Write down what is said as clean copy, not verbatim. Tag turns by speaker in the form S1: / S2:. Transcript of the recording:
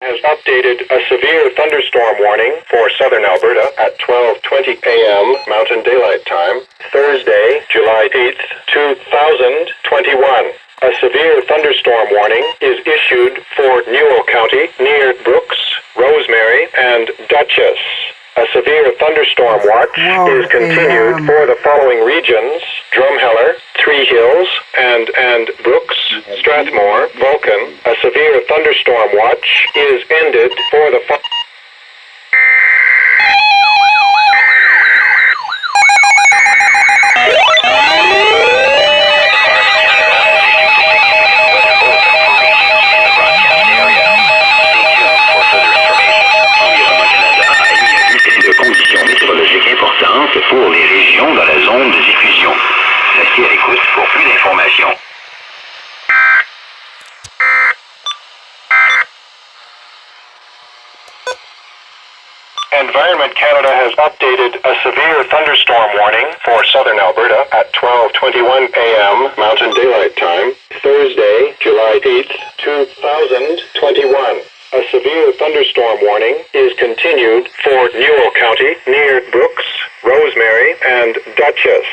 S1: has updated a severe thunderstorm warning for southern Alberta at 12:20 a.m. Mountain Daylight Time, Thursday, July 8th, 2021. A severe thunderstorm warning is issued for Newell County near Brooks, Rosemary, and Dutchess. A severe thunderstorm watch is continued for the following regions: Drumheller, Three Hills, and Brooks, Strathmore, Vulcan. A severe thunderstorm watch is ended for the
S2: pour les régions dans la zone de diffusion. Restez à l'écoute pour plus d'informations.
S1: Environment Canada has updated a severe thunderstorm warning for southern Alberta at 12:21 a.m. Mountain Daylight Time, Thursday, July 8th, 2021. A severe thunderstorm warning is continued for Newell County near Brooks, Rosemary, and Dutchess.